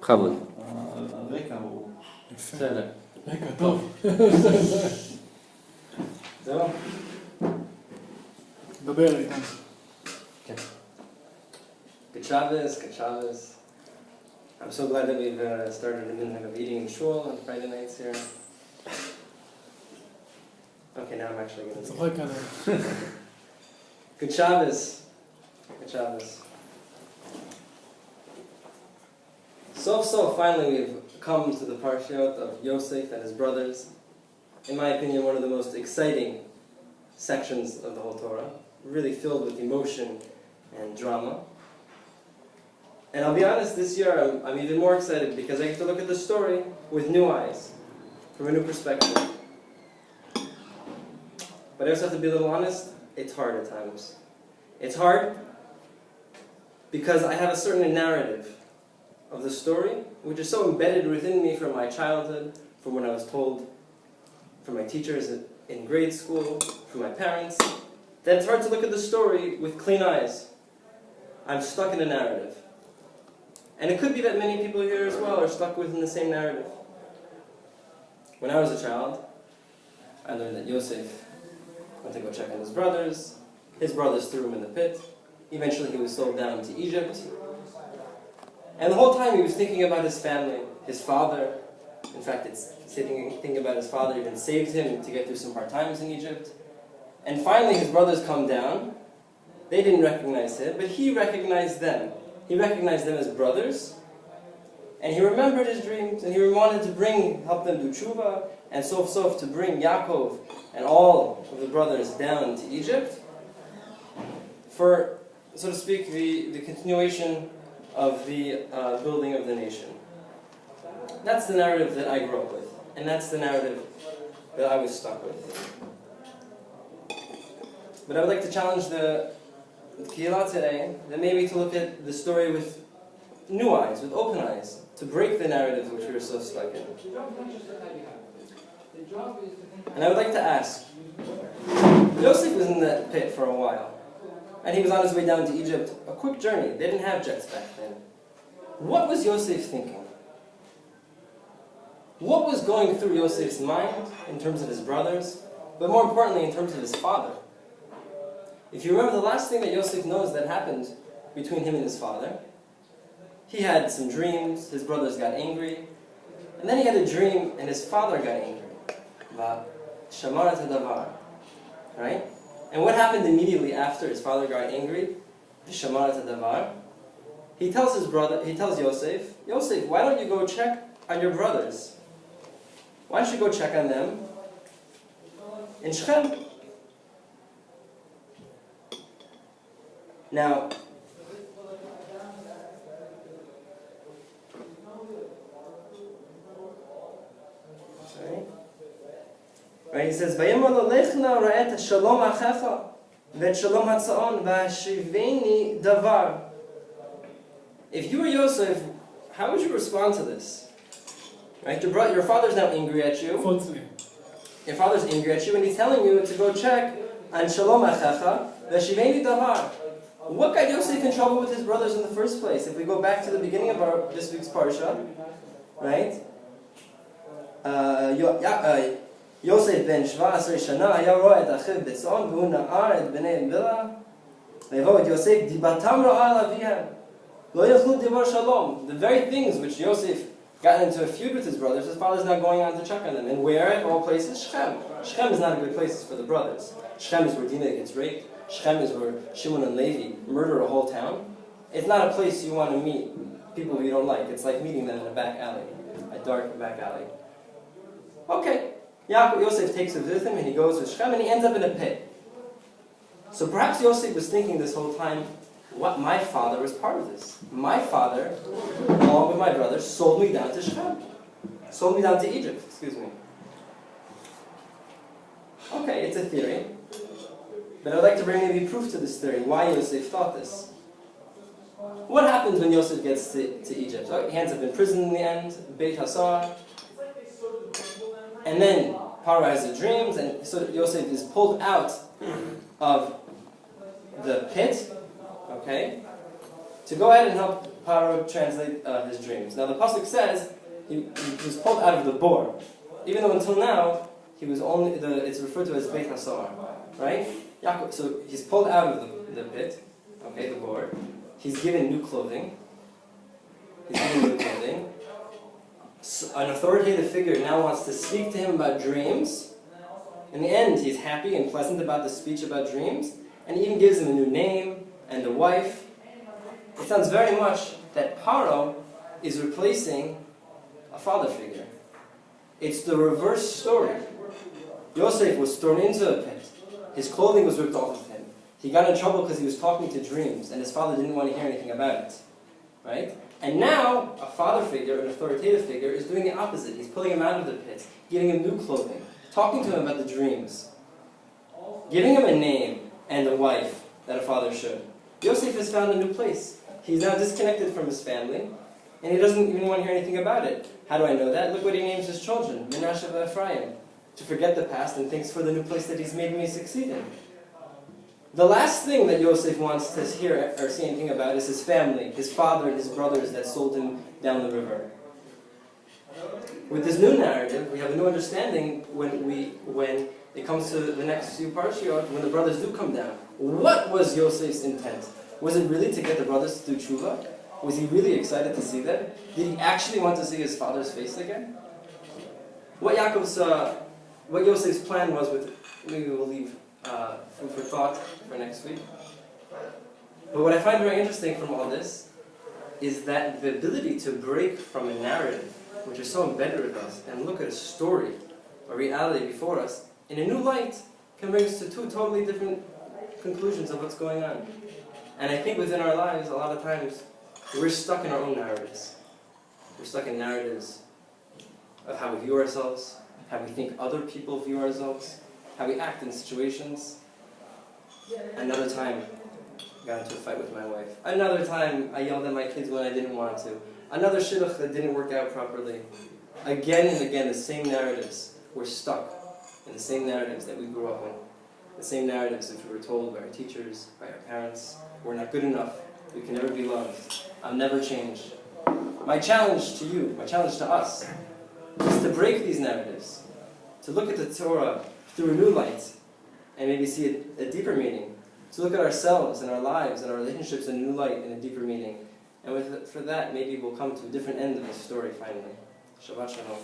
חמוד. הרקע הוא... בסדר. רקע טוב. זהו? דבר איתן. כן. Good Shabbos, good Shabbos. I'm so glad that we've started a minhag of eating in shul on Friday nights here. Okay, now I'm actually going to... צוחק עליהם. Good Shabbos. Good Shabbos. So finally we've come to the parashiot of Yosef and his brothers. In my opinion, one of the most exciting sections of the whole Torah. Really filled with emotion and drama. And I'll be honest, this year I'm even more excited because I get to look at the story with new eyes, from a new perspective. But I also have to be a little honest, it's hard at times. It's hard because I have a certain narrative of the story, which is so embedded within me from my childhood, from when I was told, from my teachers in grade school, from my parents, that it's hard to look at the story with clean eyes. I'm stuck in a narrative. And it could be that many people here as well are stuck within the same narrative. When I was a child, I learned that Yosef went to go check on his brothers threw him in the pit. Eventually he was sold down to Egypt. And the whole time he was thinking about his family, his father. In fact, thinking about his father even saved him to get through some hard times in Egypt. And finally his brothers come down. They didn't recognize him, but he recognized them. He recognized them as brothers. And he remembered his dreams, and he wanted to help them do tshuva, and sof to bring Yaakov and all of the brothers down to Egypt for, so to speak, the continuation of the building of the nation. That's the narrative that I grew up with, and that's the narrative that I was stuck with. But I would like to challenge the Kehillah today, that maybe to look at the story with new eyes, with open eyes, to break the narrative which we were so stuck in. And I would like to ask, Yosef was in that pit for a while, and he was on his way down to Egypt, a quick journey. They didn't have jets back then. What was Yosef thinking? What was going through Yosef's mind in terms of his brothers, but more importantly in terms of his father? If you remember, the last thing that Yosef knows that happened between him and his father, he had some dreams, his brothers got angry, and then he had a dream and his father got angry. Right? And what happened immediately after his father got angry? He tells Yosef, Yosef, why don't you go check on your brothers? Why don't you go check on them in Shechem? Now, right, he says, "Vayamar lo lechna ra'et shalom achecha ve'et shalom hatza'on v'hashiveni davar." If you were Yosef, how would you respond to this? Right, your father's now angry at you. Your father's angry at you, and he's telling you to go check on shalom achecha ve'hashiveni davar. What got Yosef in trouble with his brothers in the first place? If we go back to the beginning of this week's parsha, right? Yosef ben 17 shana היה רואה את אחיו בצאן והוא נער את בני בלע ויבוא את יוסף דיבתם רעה על אביהם לא יאכלו דבר שלום. The very things which Yosef got into a feud with his brothers, his father's now going on to check on them. And where, of all places? Shechem. Shechem is not a good place for the brothers. Shechem is where Dinah gets raped. Shechem is where Shimon and Levi murder a whole town. It's not a place you want to meet people you don't like. It's like meeting them in a back alley, a dark back alley. Okay, Yosef takes it with him and he goes to Shechem and he ends up in a pit. So perhaps Yosef was thinking this whole time, what, my father was part of this. My father, along with my brothers, sold me down to Shechem. Sold me down to Egypt, excuse me. Okay, it's a theory. But I'd like to bring maybe proof to this theory, why Yosef thought this. What happens when Yosef gets to Egypt? So he ends up in prison in the end, Beit Hasar. And then Paro has the dreams, and so Yosef is pulled out of the pit, okay, to go ahead and help Paro translate his dreams. Now the pasuk says he was pulled out of the bore, even though until now he was only it's referred to as Beit HaSoar, right? Yaakov, so he's pulled out of the pit, okay, the bore. He's given new clothing. So an authoritative figure now wants to speak to him about dreams. In the end, he's happy and pleasant about the speech about dreams, and he even gives him a new name and a wife. It sounds very much that Paro is replacing a father figure. It's the reverse story. Yosef was thrown into a pit. His clothing was ripped off of him. He got in trouble because he was talking to dreams, and his father didn't want to hear anything about it. Right? And now, a father figure, an authoritative figure, is doing the opposite. He's pulling him out of the pit, giving him new clothing, talking to him about the dreams, giving him a name and a wife that a father should. Yosef has found a new place. He's now disconnected from his family, and he doesn't even want to hear anything about it. How do I know that? Look what he names his children, Menashe and Ephraim, to forget the past and thanks for the new place that he's made me succeed in. The last thing that Yosef wants to hear or see anything about is his family, his father and his brothers that sold him down the river. With this new narrative, we have a new understanding when it comes to the next few parshiot, when the brothers do come down. What was Yosef's intent? Was it really to get the brothers to do tshuva? Was he really excited to see them? Did he actually want to see his father's face again? What Yosef's plan was with, maybe we'll leave food for thought for next week. But what I find very interesting from all this is that the ability to break from a narrative, which is so embedded with us, and look at a story, a reality before us, in a new light, can bring us to two totally different conclusions of what's going on. And I think within our lives, a lot of times, we're stuck in our own narratives. We're stuck in narratives of how we view ourselves, how we think other people view ourselves, how we act in situations. Another time, I got into a fight with my wife. Another time, I yelled at my kids when I didn't want to. Another shidduch that didn't work out properly. Again and again, the same narratives. We're stuck in the same narratives that we grew up in. The same narratives that we were told by our teachers, by our parents. We're not good enough. We can never be loved. I'll never change. My challenge to you, my challenge to us, is to break these narratives. To look at the Torah through a new light, and maybe see a deeper meaning. To look at ourselves and our lives and our relationships in a new light and a deeper meaning. And for that, maybe we'll come to a different end of the story finally. Shabbat Shalom.